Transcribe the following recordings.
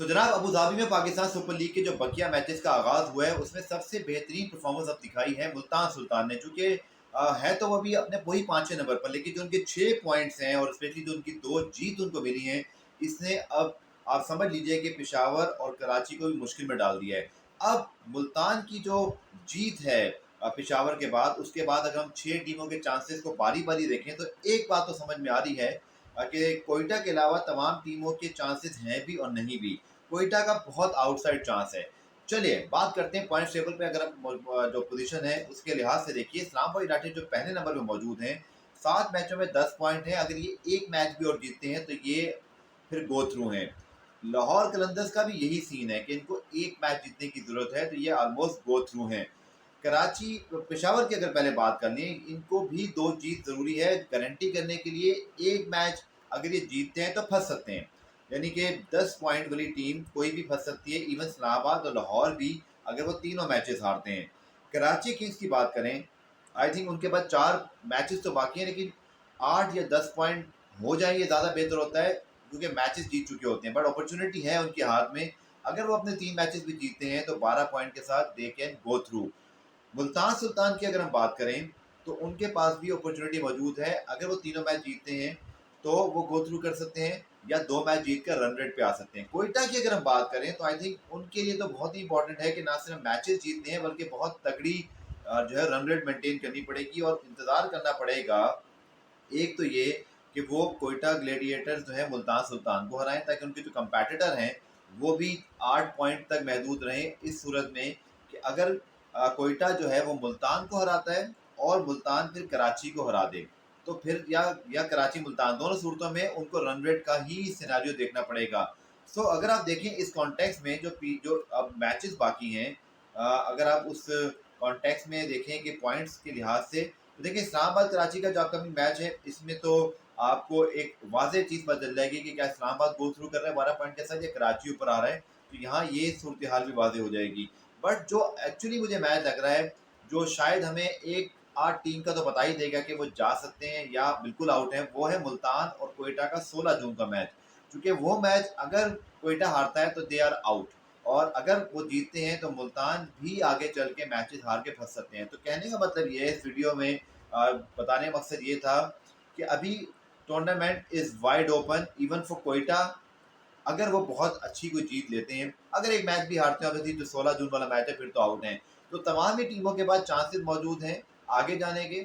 तो जनाब Abu Dhabi में पाकिस्तान सुपर लीग के जो बकिया मैचेस का आगाज हुआ है उसमें सबसे बेहतरीन परफॉर्मेंस अब दिखाई है मुल्तान सुल्तान ने, चूंकि है तो वो अभी अपने वही 5वें नंबर पर, लेकिन जो उनके 6 पॉइंट्स हैं और स्पेशली जो उनकी 2 जीत उनको मिली हैं, इसने अब आप समझ लीजिए कि पेशावर और कराची को भी मुश्किल में डाल दिया है। अब मुल्तान की जो जीत है पेशावर के बाद, उसके बाद अगर हम 6 टीमों के चांसेस को बारी बारी देखें तो एक बात तो समझ में आ रही है कि कोयटा के अलावा तमाम टीमों के चांसेस हैं भी और नहीं भी। कोयटा का बहुत आउटसाइड चांस है। चलिए बात करते हैं पॉइंट टेबल पे। अगर आप जो पोजीशन है उसके लिहाज से देखिए, इस्लामाबाद यूनाइटेड जो पहले नंबर पे मौजूद हैं, 7 मैचों में 10 पॉइंट है। अगर ये एक मैच भी और जीतते हैं तो ये फिर गो थ्रू हैं। लाहौर कलंदर्स का भी यही सीन है कि इनको एक मैच जीतने की जरूरत है, तो ये ऑलमोस्ट गो थ्रू हैं। कराची पेशावर की अगर पहले बात कर लें, इनको भी 2 जीत जरूरी है गारंटी करने के लिए। एक मैच अगर ये जीतते हैं तो फंस सकते हैं, यानी कि 10 पॉइंट वाली टीम कोई भी फंस सकती है, इवन इस्लामाबाद और लाहौर भी, अगर वो तीनों मैचेस हारते हैं। कराची किंग्स की बात करें, आई थिंक उनके पास 4 मैचेस तो बाकी हैं, लेकिन 8 या 10 पॉइंट हो जाए ये ज़्यादा बेहतर होता है, क्योंकि मैचेस जीत चुके होते हैं। बट अपॉर्चुनिटी है उनके हाथ में, अगर वो अपने 3 मैचेस भी जीतते हैं तो 12 पॉइंट के साथ they can go through. Multan Sultan की अगर हम बात करें तो उनके पास भी अपॉर्चुनिटी मौजूद है। अगर वो तीनों मैच जीतते हैं तो वो गो थ्रू कर सकते हैं, या 2 मैच जीत कर रन रेट पे आ सकते हैं। कोयटा की अगर हम बात करें तो आई थिंक उनके लिए तो बहुत ही इंपॉर्टेंट है कि ना सिर्फ मैचेस जीतने हैं, बल्कि बहुत तगड़ी जो है रन रेट मेंटेन करनी पड़ेगी और इंतजार करना पड़ेगा। एक तो ये कि वो कोयटा ग्लेडिएटर्स जो है मुल्तान सुल्तान को हराएं, ताकि उनके जो कंपेटिटर हैं वो भी 8 पॉइंट तक महदूद रहें। इस सूरत में कि अगर कोयटा जो है वो मुल्तान को हराता है और मुल्तान फिर कराची को हरा दे, तो फिर या कराची मुल्तान, दोनों सूरतों में उनको रन रेट का ही सिनेरियो देखना पड़ेगा। सो अगर आप देखें इस कॉन्टेक्स्ट में जो अब मैचेस बाकी हैं, अगर आप उस कॉन्टेक्स्ट में देखें कि पॉइंट्स के लिहाज से, तो देखिए इस्लामाबाद कराची का जो अपकमिंग मैच है, इसमें तो आपको एक वाज़ेह चीज़ पता चल जाएगी कि क्या इस्लामाबाद गो थ्रू कर रहा है 12 पॉइंट के साथ, या कराची ऊपर आ रहा है। तो यहाँ ये सूरत हाल भी वाज़ेह हो जाएगी। बट जो एक्चुअली मुझे मैच लग रहा है, जो शायद हमें एक आध टीम का तो बता ही देगा कि वो जा सकते हैं या बिल्कुल आउट हैं, वो है मुल्तान और कोयटा का 16 जून का मैच। क्योंकि वो मैच अगर कोयटा हारता है तो दे आर आउट, और अगर वो जीतते हैं तो मुल्तान भी आगे चल के मैचेस हार के फंस सकते हैं। तो कहने का मतलब ये है, इस वीडियो में बताने का मकसद ये था कि अभी tournament is wide open even for Quetta. अगर वो बहुत अच्छी कोई जीत लेते हैं, अगर एक मैच भी हारते हैं, ऑब्वियसली जो 16 जून वाला मैच है फिर तो आउट हैं। तो तमाम ही टीमों के पास चांसेस मौजूद हैं आगे जाने के।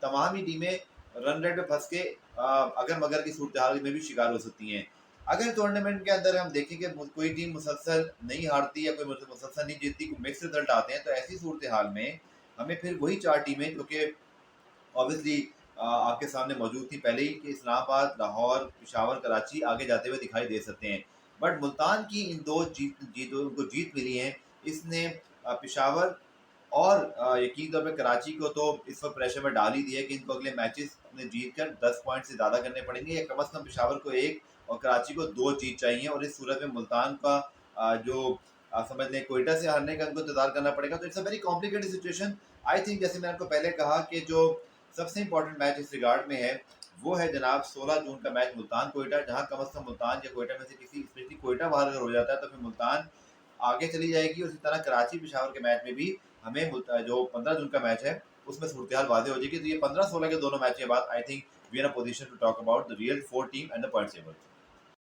तमाम ही टीमें रन रेट पे फंस के अगर मगर की सूरत हाल में भी शिकार हो सकती हैं। अगर टूर्नामेंट के अंदर हम देखें कि कोई टीम मुसलसल नहीं हारती या कोई मुसलसल नहीं जीतती, मिक्स रिजल्ट आते हैं, तो ऐसी सूरत हाल में हमें फिर वही 4 टीमें जो कि ऑब्वियसली आपके सामने मौजूद थी पहले ही, कि इस्लामाबाद, लाहौर, पेशावर, कराची आगे जाते हुए दिखाई दे सकते हैं। बट मुल्तान की इन 2 जीत उनको जीत मिली है, इसने पेशावर और यकीन तौर पे कराची को तो इस वक्त प्रेशर में डाल ही दिया है कि इनको अगले मैचेस अपने जीत कर 10 पॉइंट से ज़्यादा करने पड़ेंगे, या कम अज़ कम पेशावर को 1 और कराची को 2 जीत चाहिए। और इस सूरत में मुल्तान का जो समझ लें कोयटा से हारने का उनको इंतजार करना पड़ेगा। तो it's a very complicated situation. I think जैसे मैंने आपको पहले कहा कि जो सबसे इंपॉर्टेंट मैच इस रिगार्ड में है वो है जनाब 16 जून का मैच मुल्तान कोयटा, जहां कम अज कम मुल्तान या कोयटा में से किसी, स्पेशली कोयटा बाहर अगर हो जाता है तो फिर मुल्तान आगे चली जाएगी। और इसी तरह कराची पेशावर के मैच में भी हमें जो 15 जून का मैच है उसमें सूरत हाल वादे हो जाएगी। तो ये 15-16 के दोनों मैच के बाद I think we are in a position to talk about the real 4 team and the point table.